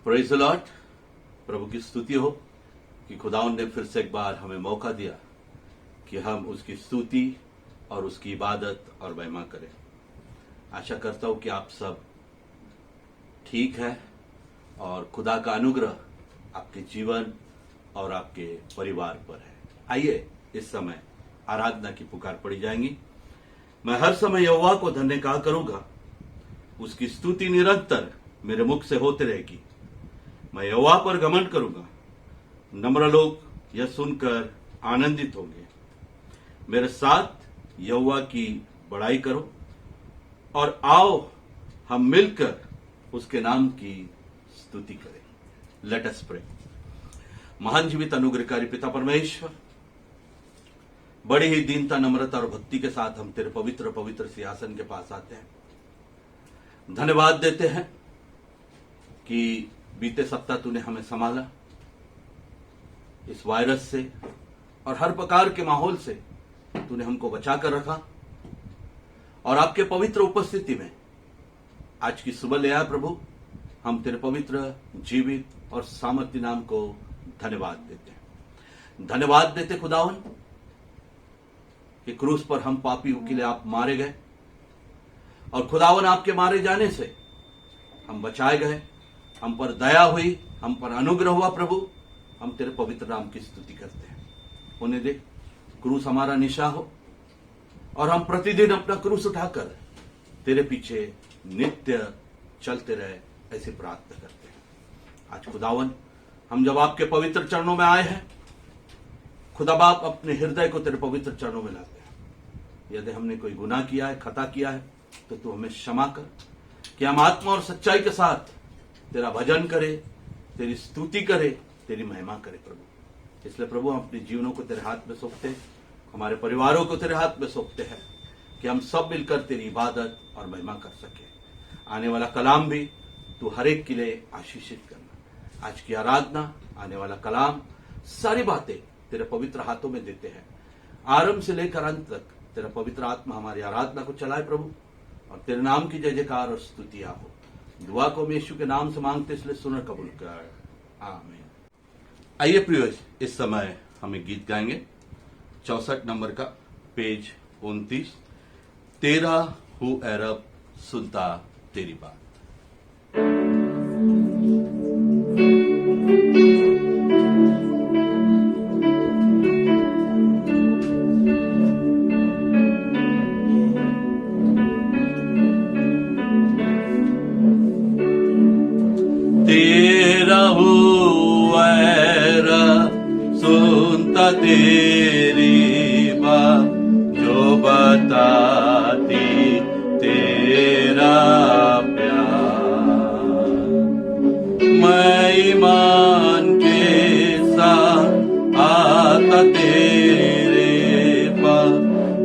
Praise the Lord. प्रभु की स्तुति हो कि खुदावंद ने फिर से एक बार हमें मौका दिया कि हम उसकी स्तुति और उसकी इबादत और महिमा करें। आशा करता हूं कि आप सब ठीक है और खुदा का अनुग्रह आपके जीवन और आपके परिवार पर है। आइए इस समय आराधना की पुकार पड़ी जाएंगी। मैं हर समय यहोवा को धन्य कहा करूंगा, उसकी स्तुति निरंतर मेरे मुख से होते रहेगी। मैं यहोवा पर घमंड करूंगा, नम्र लोग यह सुनकर आनंदित होंगे। मेरे साथ यहोवा की बड़ाई करो और आओ हम मिलकर उसके नाम की स्तुति करें। Let us pray. महान जीवित अनुग्रहकारी पिता परमेश्वर, बड़ी ही दीनता, नम्रता और भक्ति के साथ हम तेरे पवित्र पवित्र सिंहासन के पास आते हैं। धन्यवाद देते हैं कि बीते सप्ताह तूने हमें संभाला, इस वायरस से और हर प्रकार के माहौल से तूने हमको बचा कर रखा और आपके पवित्र उपस्थिति में आज की सुबह ले आया। प्रभु, हम तेरे पवित्र जीवित और सामर्थ्य नाम को धन्यवाद देते हैं। धन्यवाद देते खुदावन कि क्रूस पर हम पापियों के लिए आप मारे गए और खुदावन आपके मारे जाने से हम बचाए गए, हम पर दया हुई, हम पर अनुग्रह हुआ। प्रभु, हम तेरे पवित्र नाम की स्तुति करते हैं। उन्हें देख, क्रूस हमारा निशा हो और हम प्रतिदिन अपना क्रूस उठाकर तेरे पीछे नित्य चलते रहे, ऐसी प्रार्थना करते हैं। आज खुदावन, हम जब आपके पवित्र चरणों में आए हैं, खुदा बाप अपने हृदय को तेरे पवित्र चरणों में लाते हैं। यदि हमने कोई गुनाह किया है, खता किया है, तो तू हमें क्षमा कर कि हम आत्मा और सच्चाई के साथ तेरा भजन करे, तेरी स्तुति करे, तेरी महिमा करे। प्रभु, इसलिए प्रभु हम अपने जीवनों को तेरे हाथ में सौंपते हैं, हमारे परिवारों को तेरे हाथ में सौंपते हैं कि हम सब मिलकर तेरी इबादत और महिमा कर सके। आने वाला कलाम भी तू हर एक के लिए आशीषित करना। आज की आराधना, आने वाला कलाम, सारी बातें तेरे पवित्र हाथों में देते हैं। आरंभ से लेकर अंत तक तेरा पवित्र आत्मा हमारी आराधना को चलाए प्रभु, और तेरे नाम की जय जयकार और स्तुतियां हो। दुआ को हम यीशु के नाम से मांगते, इसलिए सुन कबूल कर, आमीन। आइए प्रिय, इस समय हम एक गीत गाएंगे, 64 नंबर का, पेज 29। तेरा हूँ ऐ रब, सुनता तेरी बात। तेरा हूँ ऐ रब, सुनता तेरी बात, जो बताती तेरा प्यार। मैं ईमान के साथ आता तेरे पास,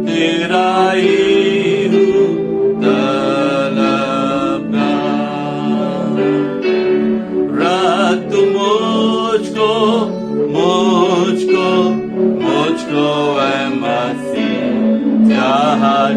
तेरा ही हूँ तलबगार। रख तू मुझको ऐ मसीह, जहाँ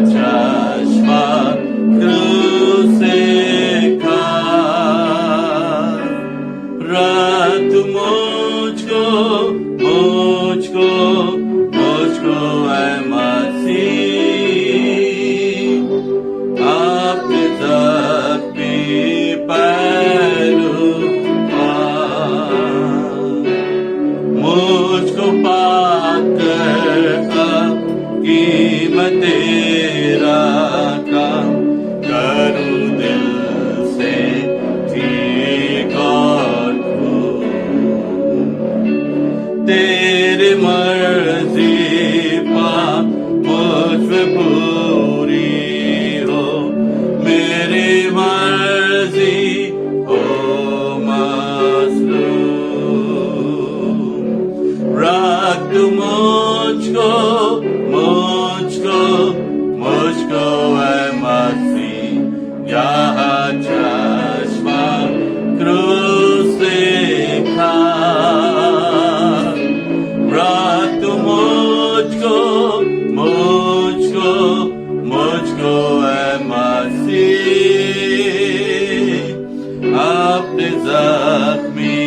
अपने जख्मी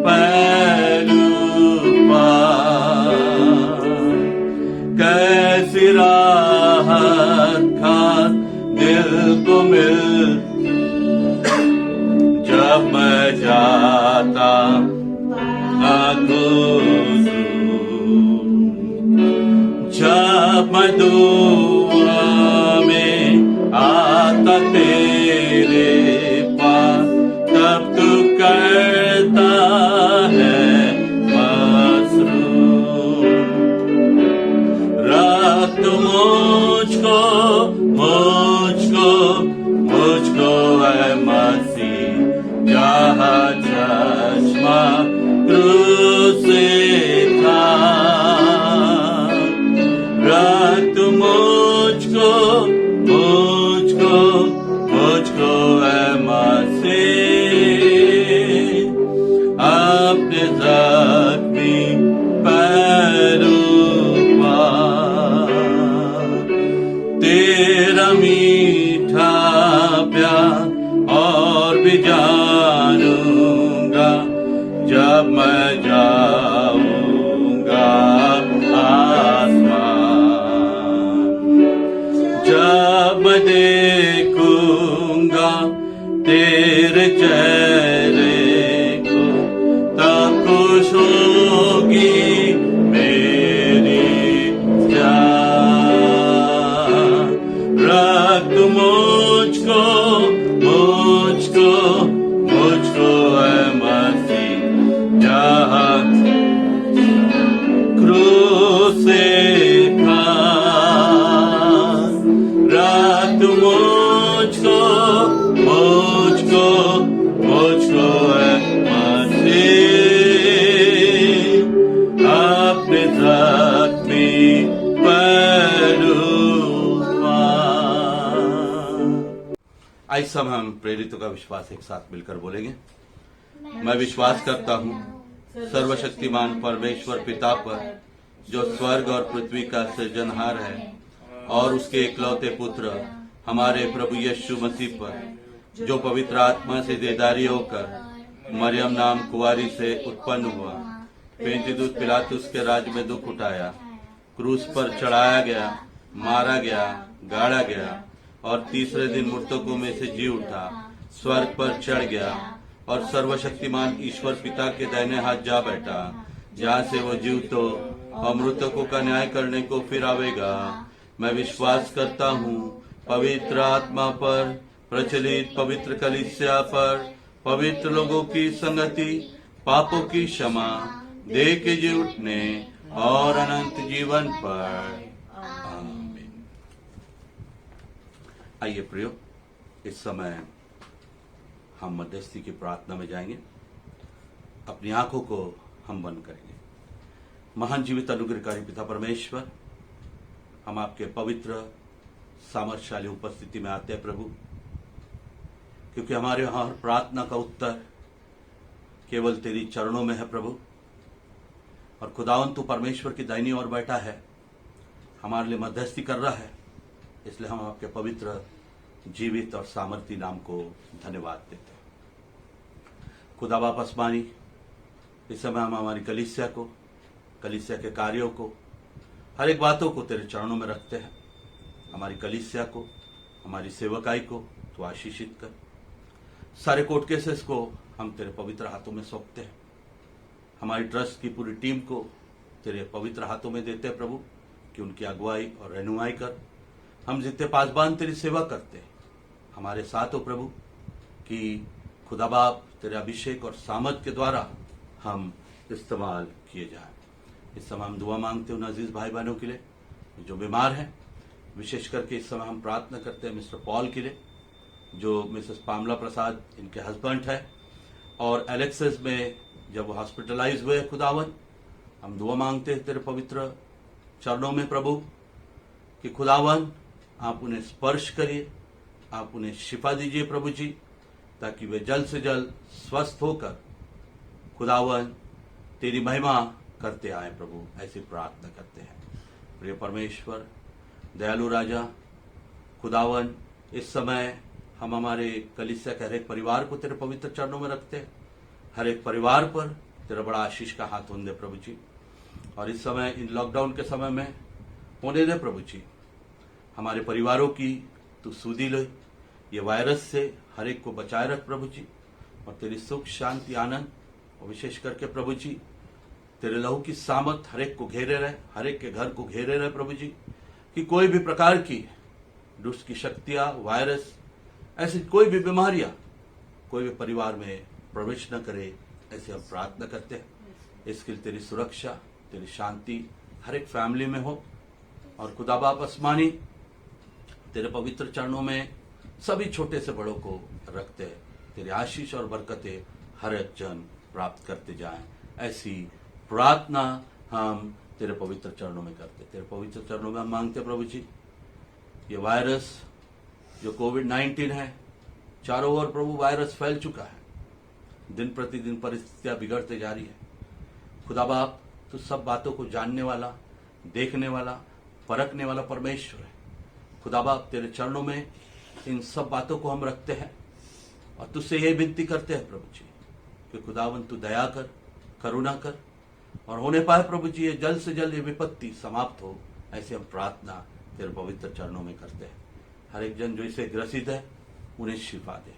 पहलू पर कैसी राहत खास दिल को मिल जब मैं जाता जब मैं दुआ में आता तेरे पास तब तू करता है मसरूर रख तू मुझको मुझको मुझको है मसीह जहाँ चश्मा क्रूस से था रख तू मुझको मुझको मुझको है मसीह अपने जख्मी पैरों पर तेरा मीठा प्यार और भी जानूंगा जब मैं जाऊंगा आसमान जब मैं देखूंगा तेरे चेहरे को तब खुश होगी मेरी जान रख तू मुझको मुझको मुझको है मसीह जहाँ क्रूस से खास रख तू मुझको मुझको मुझको है मसीह अपने जख्मी पैरों पर। इस समय हम प्रेरितों का विश्वास एक साथ मिलकर बोलेंगे। मैं विश्वास करता हूँ सर्वशक्तिमान परमेश्वर पिता पर जो स्वर्ग और पृथ्वी का सृजनहार है और उसके इकलौते पुत्र हमारे प्रभु यीशु मसीह पर जो पवित्र आत्मा से देदारी होकर मरियम नाम कुंवारी से उत्पन्न हुआ, पेंतियुस पिलातुस के राज में दुख उठाया, क्रूस पर चढ़ाया गया, मारा गया, गाड़ा गया और तीसरे दिन मृतकों में से जी उठा, स्वर्ग पर चढ़ गया और सर्वशक्तिमान ईश्वर पिता के दाहिने हाथ जा बैठा, जहाँ से वो जीवितों और मृतकों का न्याय करने को फिर आवेगा। मैं विश्वास करता हूँ पवित्र आत्मा पर, प्रचलित पवित्र कलीसिया पर, पवित्र लोगों की संगति, पापों की क्षमा, देह के जी उठने और अनंत जीवन पर। आमीन। आइए प्रियो, इस समय हम मध्यस्थी की प्रार्थना में जाएंगे। अपनी आंखों को हम बंद करेंगे। महान जीवित अनुग्रहकारी पिता परमेश्वर, हम आपके पवित्र सामर्थशाली उपस्थिति में आते हैं प्रभु, क्योंकि हमारे हर प्रार्थना का उत्तर केवल तेरी चरणों में है प्रभु। और खुदावन तू परमेश्वर की दाहिनी ओर बैठा है, हमारे लिए मध्यस्थी कर रहा है, इसलिए हम आपके पवित्र जीवित और सामर्थी नाम को धन्यवाद देते हैं। खुदा बाप आसमानी, इस समय हम हमारी कलीसिया को, कलीसिया के कार्यों को, हर एक बातों को तेरे चरणों में रखते हैं। हमारी कलीसिया को, हमारी सेवकाई को तो आशीषित कर। सारे कोर्ट केसेस को हम तेरे पवित्र हाथों में सौंपते हैं। हमारी ट्रस्ट की पूरी टीम को तेरे पवित्र हाथों में देते हैं प्रभु, कि उनकी अगुवाई और रहनुमाई कर। हम जितने पासबान तेरी सेवा करते हैं, हमारे साथ हो प्रभु, कि खुदा बाप तेरे अभिषेक और सामर्थ के द्वारा हम इस्तेमाल किए जाए। इस समय हम दुआ मांगते हैं उन अजीज भाई बहनों के लिए जो बीमार हैं। विशेष करके इस समय हम प्रार्थना करते हैं मिस्टर पॉल के लिए, जो मिसेस पामला प्रसाद इनके हस्बैंड है, और एलेक्सिस में जब वो हॉस्पिटलाइज हुए खुदावन, हम दुआ मांगते हैं तेरे पवित्र चरणों में प्रभु, कि खुदावन आप उन्हें स्पर्श करिए, आप उन्हें शिफा दीजिए प्रभु जी, ताकि वे जल्द से जल्द स्वस्थ होकर खुदावन तेरी महिमा करते आए प्रभु। ऐसी प्रार्थना करते हैं। प्रिय परमेश्वर, दयालु राजा, खुदावन इस समय हम हमारे कलीसिया के हर एक परिवार को तेरे पवित्र चरणों में रखते हैं। हर एक परिवार पर तेरा बड़ा आशीष का हाथ होने दे प्रभु जी। और इस समय इन लॉकडाउन के समय में होने दे प्रभु जी, हमारे परिवारों की तू सुधि ले, ये वायरस से हर एक को बचाए रख प्रभु जी। और तेरी सुख शांति आनंद और विशेष करके प्रभु जी तेरे लहू की सामत हर एक को घेरे रहे, हर एक के घर को घेरे रहे प्रभु जी, कि कोई भी प्रकार की दुष्ट की शक्तियां, वायरस, ऐसी कोई भी बीमारियां कोई भी परिवार में प्रवेश न करे, ऐसे हम प्रार्थना करते हैं। इसके लिए तेरी सुरक्षा, तेरी शांति हर एक फैमिली में हो। और खुदा बाप आसमानी, तेरे पवित्र चरणों में सभी छोटे से बड़ों को रखते हैं। तेरी आशीष और बरकतें हर एक जन प्राप्त करते जाएं, ऐसी प्रार्थना हम तेरे पवित्र चरणों में करते। तेरे पवित्र चरणों में हम मांगते प्रभु जी, ये वायरस जो कोविड-19 है, चारों ओर प्रभु वायरस फैल चुका है, दिन प्रतिदिन परिस्थितियां बिगड़ते जा रही है। खुदा बाप, तू सब बातों को जानने वाला, देखने वाला, परखने वाला परमेश्वर है। खुदा बाप, तेरे चरणों में इन सब बातों को हम रखते हैं और तुझसे यही विनती करते हैं प्रभु जी कि खुदावन तू दया कर, करुणा कर और होने पाए प्रभु जी ये जल्द से जल्द ये विपत्ति समाप्त हो, ऐसे हम प्रार्थना तेरे पवित्र चरणों में करते हैं। हर एक जन जो इसे ग्रसित है उन्हें शिफा दे।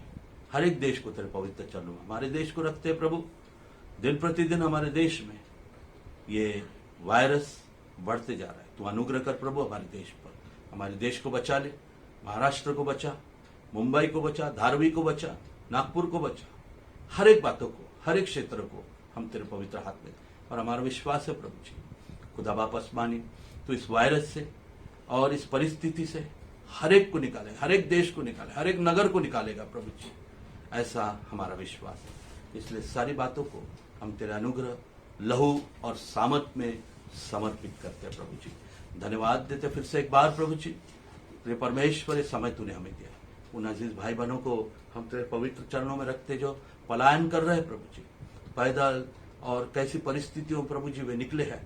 हर एक देश को तेरे पवित्र चरणों में, हमारे देश को रखते हैं प्रभु। दिन प्रतिदिन हमारे देश में ये वायरस बढ़ते जा रहा है, तू अनुग्रह कर प्रभु हमारे देश पर। हमारे देश को बचा ले, महाराष्ट्र को बचा, मुंबई को बचा, धारवी को बचा, नागपुर को बचा। हर एक बातों को, हर एक क्षेत्र को हम तेरे पवित्र हाथ में, और हमारा विश्वास है प्रभु जी खुदा बाप आसमानी, तो इस वायरस से और इस परिस्थिति से हर एक को निकाले, हर एक देश को निकाले, हर एक नगर को निकालेगा प्रभु जी, ऐसा हमारा विश्वास है। इसलिए सारी बातों को हम तेरे अनुग्रह, लहू और सामर्थ में समर्पित करते हैं प्रभु जी। धन्यवाद देते फिर से एक बार प्रभु जी, तेरे परमेश्वर ये समय तूने हमें दिया। उन अजीज भाई बहनों को हम तेरे पवित्र चरणों में रखते जो पलायन कर रहे हैं प्रभु जी, पैदल, और कैसी परिस्थितियों प्रभु जी वे निकले हैं।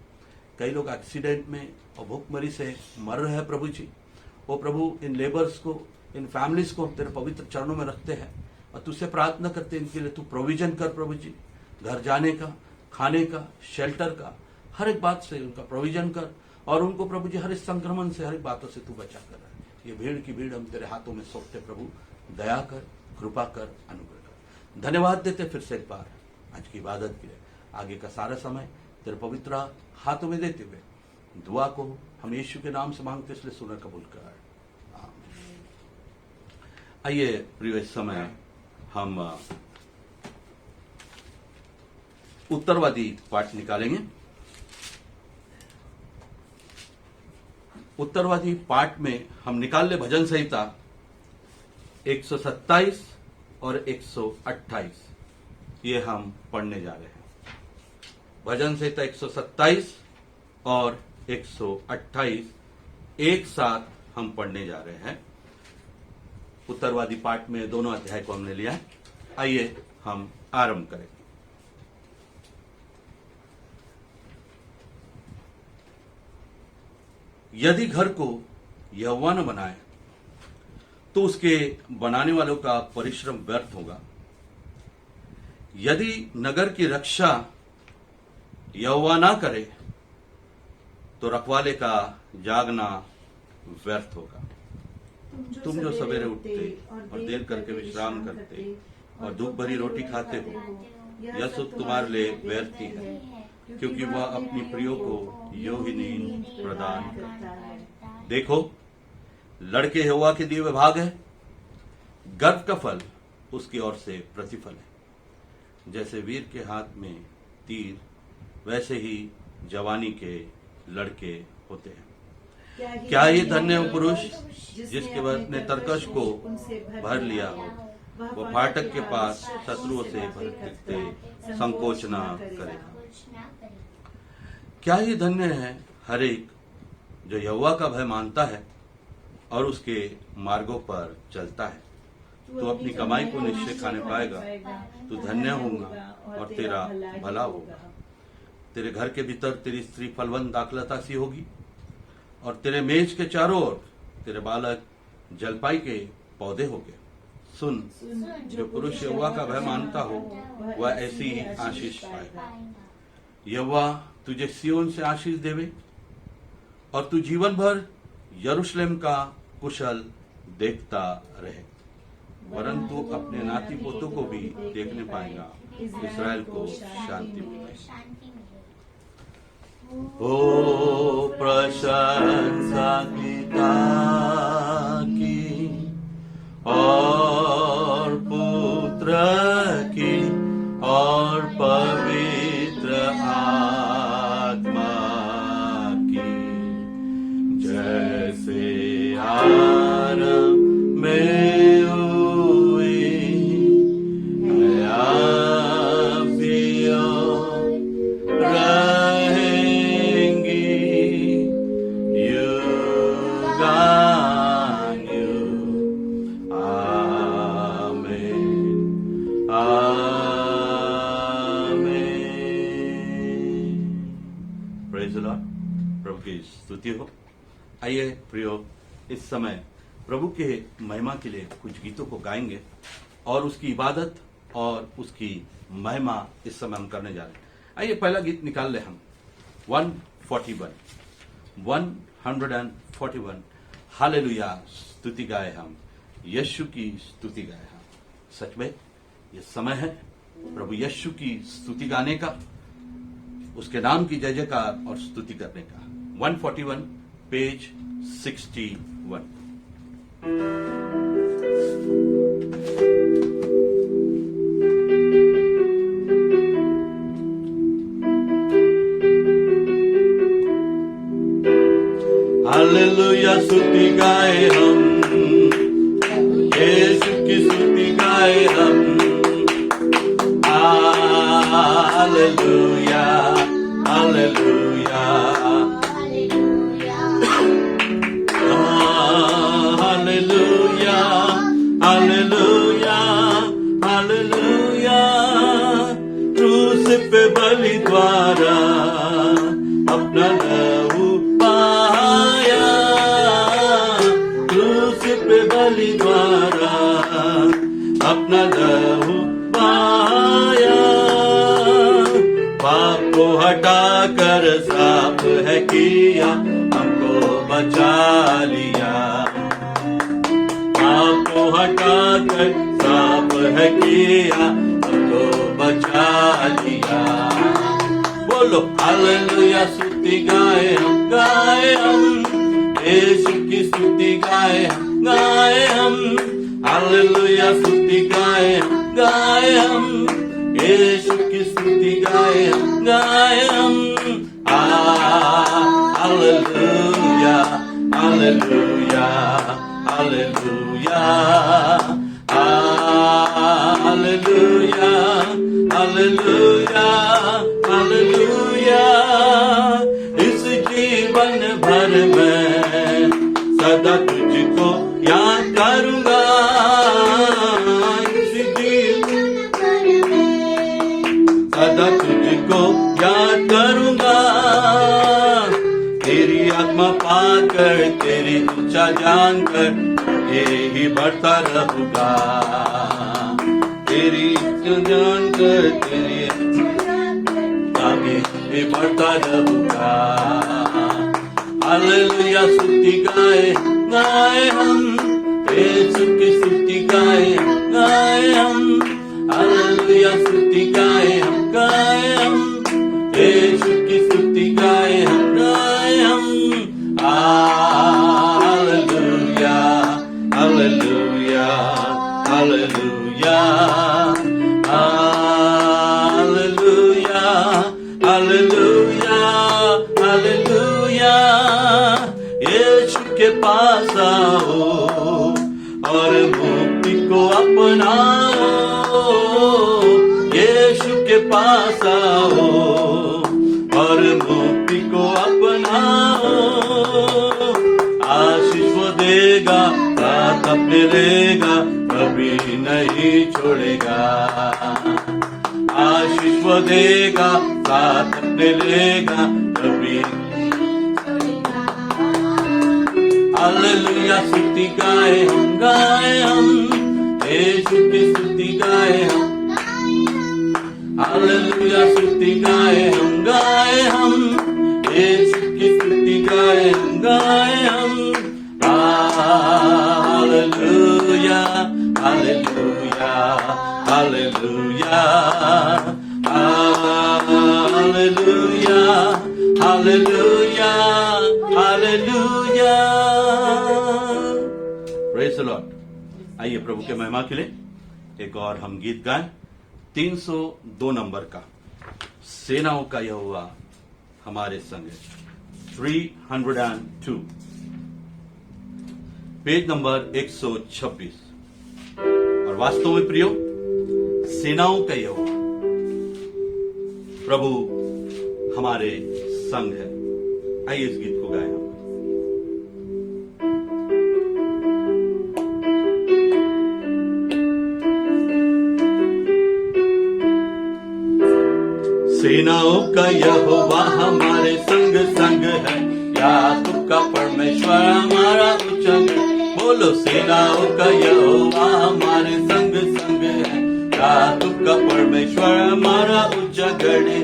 कई लोग एक्सीडेंट में और भूखमरी से मर रहे हैं प्रभु जी। वो प्रभु इन लेबर्स को, इन फैमिलीज को तेरे पवित्र चरणों में रखते हैं और तुझसे प्रार्थना करते हैं इनके लिए तू प्रोविजन कर प्रभु जी, घर जाने का, खाने का, शेल्टर का, हर एक बात से उनका प्रोविजन कर और उनको प्रभु जी हर एक संक्रमण से, हर एक बातों से तू बचा कर रहा है। ये भीड़ की भीड़ हम तेरे हाथों में सौंपते प्रभु, दया कर, कृपा कर, अनुग्रह कर। धन्यवाद देते फिर से एक बार आज की इबादत के लिए। आगे का सारा समय तेरे पवित्र हाथों में देते हुए दुआ को हम यीशु के नाम से मांगते, इसलिए सुनर कबूल कर। आइए प्रिय, इस समय हम उत्तरवादी पाठ निकालेंगे। उत्तरवादी पाठ में हम निकाल ले भजन संहिता 127 और 128, ये हम पढ़ने जा रहे हैं। भजन संहिता 127 और 128 एक साथ हम पढ़ने जा रहे हैं। उत्तरवादी पाठ में दोनों अध्याय को हमने लिया है। आइए हम आरंभ करें। यदि घर को यहोवा न बनाए तो उसके बनाने वालों का परिश्रम व्यर्थ होगा। यदि नगर की रक्षा यहोवा ना करे तो रखवाले का जागना व्यर्थ होगा। तुम जो सवेरे उठते और देर करके विश्राम करते और दुख भरी रोटी खाते हो, यह सब तुम्हारे लिए व्यर्थ ही है, क्योंकि वह अपनी प्रियो को यो ही नींद प्रदान करता है। देखो, लड़के यहोवा के दिए विभाग है, गर्भ का फल उसकी ओर से प्रतिफल है। जैसे वीर के हाथ में तीर, वैसे ही जवानी के लड़के होते हैं। क्या ये धन्य हो पुरुष जिसके वह ने तरकश को भर लिया हो, वह फाटक के पास शत्रुओं से भटकते संकोच न करेगा। क्या ये धन्य है हर एक जो यहोवा का भय मानता है और उसके मार्गों पर चलता है। तो अपनी कमाई को निश्चय खाने पाएगा, तू धन्य होगा और तेरा भला होगा। तेरे घर के भीतर तेरी स्त्री फलवंत दाखलता सी होगी और तेरे मेज के चारों ओर तेरे बालक जलपाई के पौधे होंगे। सुन, जो पुरुष यहोवा का भय मानता हो वह ऐसी ही आशीष पाए। यहोवा तुझे सिय्योन से आशीष देवे और तू जीवन भर यरूशलेम का कुशल देखता रहे, वरन तू अपने नाती पोतों को भी देखने पाएगा, इस्राएल को शांति मिलेगी। ओ प्रशंसा पिता की और पुत्र की और पवित्र आत्मा की, जैसे आरंभ में हुई अब भी रहेंगी युगानुयुग। आमीन आमीन। Praise the Lord. प्रभु की स्तुति हो। आइए प्रियो, इस समय प्रभु के महिमा के लिए कुछ गीतों को गाएंगे और उसकी इबादत और उसकी महिमा इस समय हम करने जा रहे हैं। आइए पहला गीत निकाल ले हम 141 हालेलुया स्तुति गाए हम, यीशु की स्तुति गाए हम। सच में ये समय है प्रभु यीशु की स्तुति गाने का, उसके नाम की जय जयकार और स्तुति करने का। 141 पेज 61। हालेलुया स्तुति गाए हम, यीशु की स्तुति गाए हम। Hallelujah hallelujah hallelujah hallelujah hallelujah. क्रूस पे बलि द्वारा अपना लहू पाया, क्रूस पे बलि द्वारा अपना लहू पाया। पाप को हटा कर साफ है किया, हमको बचा लिया। पाप को हटा कर साफ है किया, हमको बचा लिया। बोलो हालेलुया स्तुति गाए हम यीशु की स्तुति गाए हम। हालेलुया स्तुति गाए हम यीशु की स्तुति गाए हम। Hallelujah hallelujah hallelujah hallelujah hallelujah hallelujah. इस जीवन भर में सदा तुझको याद करूंगा, इस जीवन भर में सदा तुझको याद करूंगा। तेरी आत्मा पाकर तेरी इच्छा जानकर यही बढ़ता रहूंगा। तेरी इच्छा जानकर तेरी आगे भी बढ़ता रहूंगा। हालेलुया स्तुति गाए हम, यीशु की स्तुति गाए हम। हालेलुया स्तुति गाए हम यीशु की स्तुति गाए हम। Hallelujah hallelujah hallelujah hallelujah hallelujah hallelujah. Yeshu के पास आओ और मुक्ति को अपनाओ। यीशु के पास आओ और मुक्ति को अपनाओ। आशीष वो देगा, साथ अपने रहेगा, कभी नहीं छोड़ेगा। आशीष वो देगा, साथ अपने रहेगा, कभी। हालेलुया स्तुति गाए हम यीशु की स्तुति गाए हम, हालेलुया स्तुति गाए हम, यीशु की स्तुति गाए हम, hallelujah hallelujah hallelujah hallelujah hallelujah hallelujah. Praise the Lord. आइए प्रभु के महिमा के लिए एक और हम गीत गाएं, 302 नंबर का, सेनाओं का यहोवा हमारे संग है, 302, पेज नंबर 126। और वास्तव में प्रियो, सेनाओं का यहोवा प्रभु हमारे संग है। आइए इस गीत को गाएं हम। सेनाओं का यहोवा हमारे संग संग है, याकूब का परमेश्वर हमारा उच्चंग है। बोलो सेनाओं का यहोवा हमारे संग संग है, याकूब का परमेश्वर हमारा उच्चगढ़ है।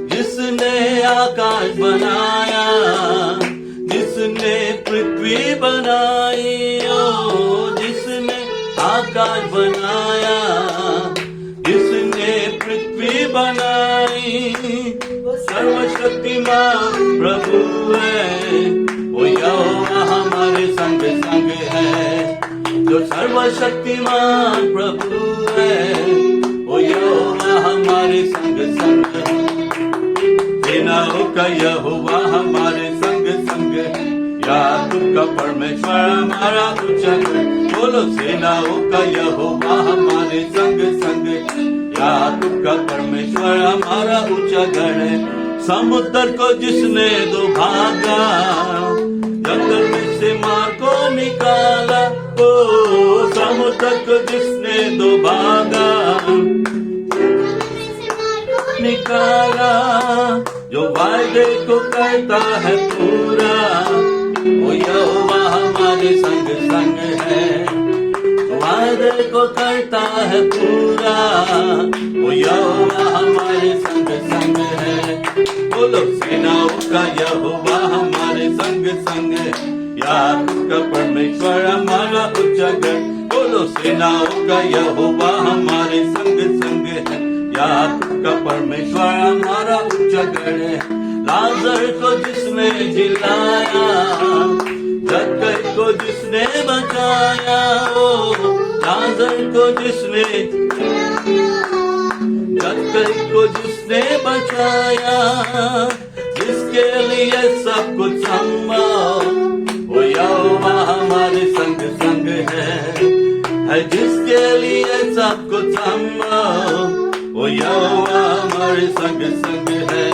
जिसने आकाश बनाया, जिसने पृथ्वी बनाई, ओ जिसने आकाश बनाया, जिसने पृथ्वी बनाई, सर्वशक्तिमान प्रभु है, वो यहोवा हमारे संग संग है। जो सर्वशक्तिमान प्रभु है, वो यहोवा हमारे संग संग है। सेनाओं का यहोवा हमारे संग संग है, याकूब का परमेश्वर हमारा उच्चगढ़। बोलो सेनाओं का यहोवा हमारे संग संग है, याकूब का परमेश्वर हमारा उच्चगढ़ है। समुद्र को जिसने दो भागा, जंगल में से मार को निकाला, ओ समुद्र को जिसने दो भागा निकाला, जो वायदे को करता है पूरा, वो यहोवा हमारे संग संग है। वायदे को करता है पूरा, वो यहोवा हमारे संग संग है। बोलो सेनाओं का यहोवा हमारे संग संग है, याकूब का परमेश्वर हमारा उच्चगढ़। बोलो सेनाओं का यहोवा हमारे संग संग है, याकूब का परमेश्वर हमारा उच्चगढ़ है। लाजर को जिसने जिलाया, जक्कई को जिसने बचाया, ओ लाजर को जिसने, जक्कई को जिसने बचाया, जिसके लिए सब कुछ संभव, वो यहोवा हमारे संग संग है। जिसके लिए सब कुछ संभव, वो यहोवा हमारे संग संग है।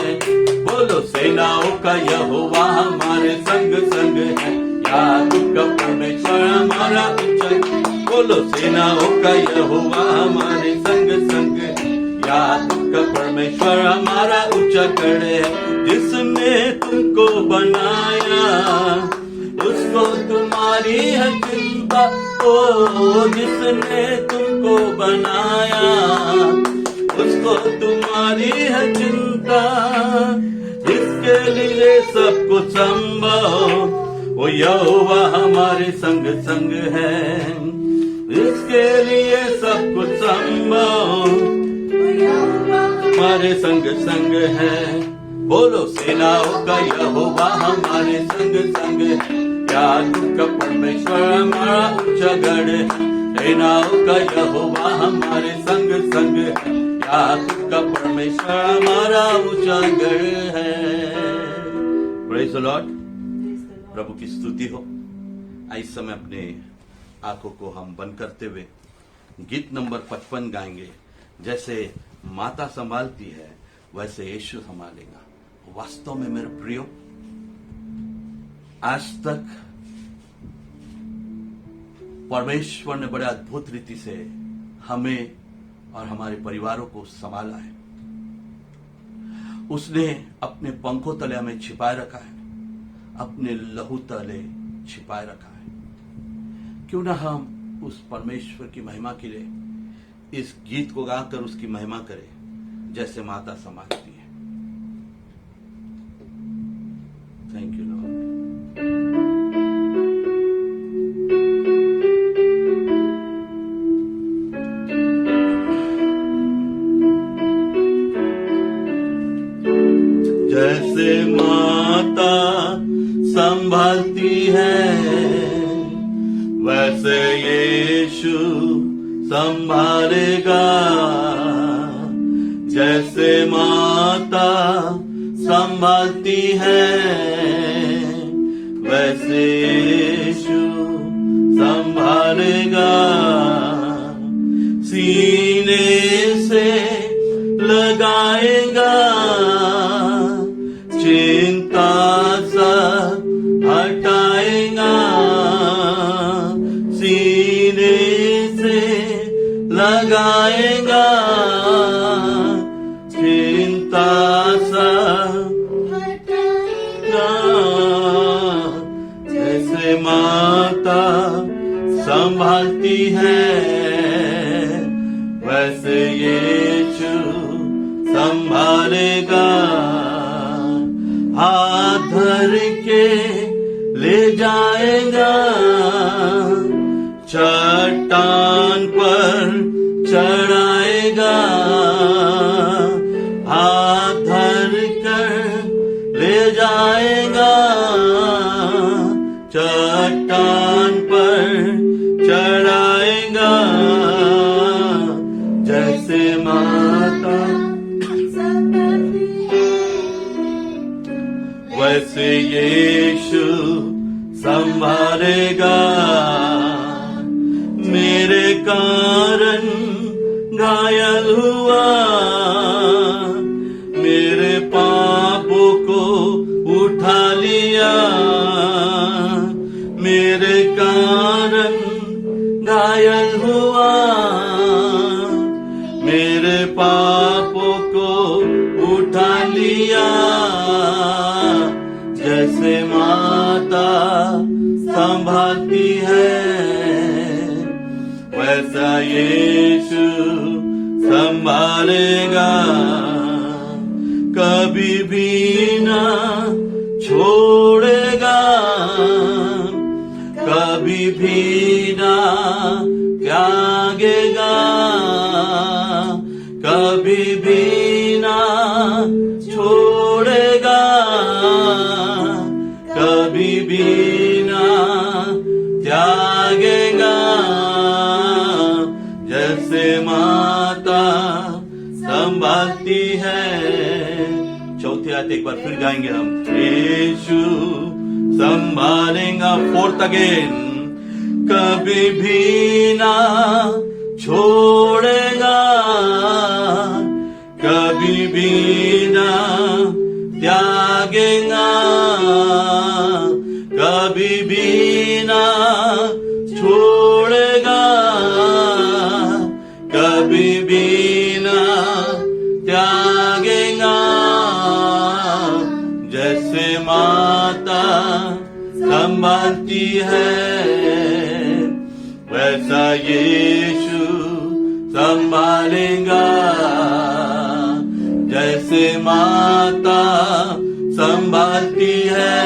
बोलो सेनाओं का यहोवा हमारे संग संग है, याकूब का परमेश्वर हमारा उच्चगढ़। बोलो सेनाओं का यहोवा हमारे संग संग है, याकूब का परमेश्वर हमारा उच्चगढ़ है। जिसने तुमको बनाया, उसको तुम्हारी है चिंता, ओ जिसने तुमको बनाया, उसको तुम्हारी है चिंता। जिसके लिए सब कुछ संभव, वो यहोवा हमारे संग संग है। जिसके लिए सब कुछ संभव, हमारे संग संग है। बोलो सेनाओं का यहोवा हमारे संग संग है, याकूब का परमेश्वर हमारा उच्चगढ़ है। सेनाओं का यहोवा हमारे संग संग है, याकूब का परमेश्वर हमारा उच्चगढ़ है। Praise the Lord. प्रभु की स्तुति हो। इस समय अपने आंखों को हम बंद करते हुए गीत नंबर 55 गाएंगे। जैसे माता संभालती है, वैसे यीशु संभालेगा। वास्तव में मेरे प्रियो, आज तक परमेश्वर ने बड़े अद्भुत रीति से हमें और हमारे परिवारों को संभाला है। उसने अपने पंखों तले हमें छिपाए रखा है, अपने लहू तले छिपाए रखा है। क्यों ना हम उस परमेश्वर की महिमा के लिए इस गीत को गाकर उसकी महिमा करे, जैसे माता संभालती है। Thank you Lord. जैसे माता संभालती है, वैसे यीशु संभालेगा। जैसे माता संभालती है, वैसे यीशु संभालेगा। सीने से लगाएगा, चिंता सब हटाएगा। सीने से लगाएगा, चिंता सब हटाएगा। जैसे माता संभालती है, वैसे यीशु संभालेगा। हाथ धर के ले जाएगा, चट्टान पर चढ़ाएगा। हाथ धर कर ले जाएगा, चट्टान पर चढ़ाएगा। जैसे माता वैसे यीशु संभालेगा। मेरे कारण घायल हुआ, मेरे पापों को उठा लिया। मेरे कारण घायल हुआ, मेरे पापों को उठा लिया। जैसे माता संभालती है, वैसा यीशु संभालेगा। कभी भी ना छोड़ेगा, कभी भी ना त्यागेगा। कभी भी ना छोड़ेगा, कभी भी ना त्यागेगा। जैसे माता संभालती है। चौथी आयत एक बार फिर गाएंगे हम। यीशु संभालेगा। Fourth again. कभी भी ना छोड़ेगा, कभी भी ना त्यागेगा। कभी भी ना छोड़ेगा, कभी भी ना त्यागेगा। जैसे माता संभालती है, वैसा यीशु संभालेगा। जैसे माता संभालती है,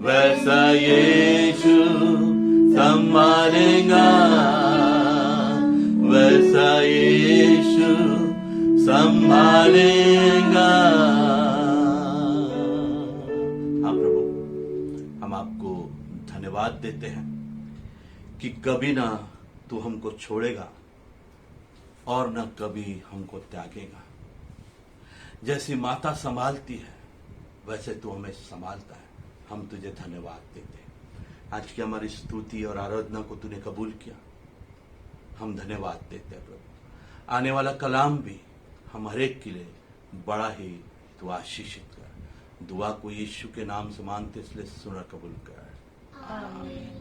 वैसा यीशु संभालेगा। वैसा यीशु संभालेगा। हाँ प्रभु, हम आपको धन्यवाद देते हैं कि कभी ना तू हमको छोड़ेगा और न कभी हमको त्यागेगा। जैसी माता संभालती है, वैसे तू हमें संभालता है। हम तुझे धन्यवाद देते हैं। आज की हमारी स्तुति और आराधना को तूने कबूल किया, हम धन्यवाद देते हैं प्रभु। आने वाला कलाम भी हम हरेक के लिए बड़ा ही तू आशीषित कर। दुआ को यीशु के नाम से मांगते, इसलिए सुना कबूल कर। आमीन।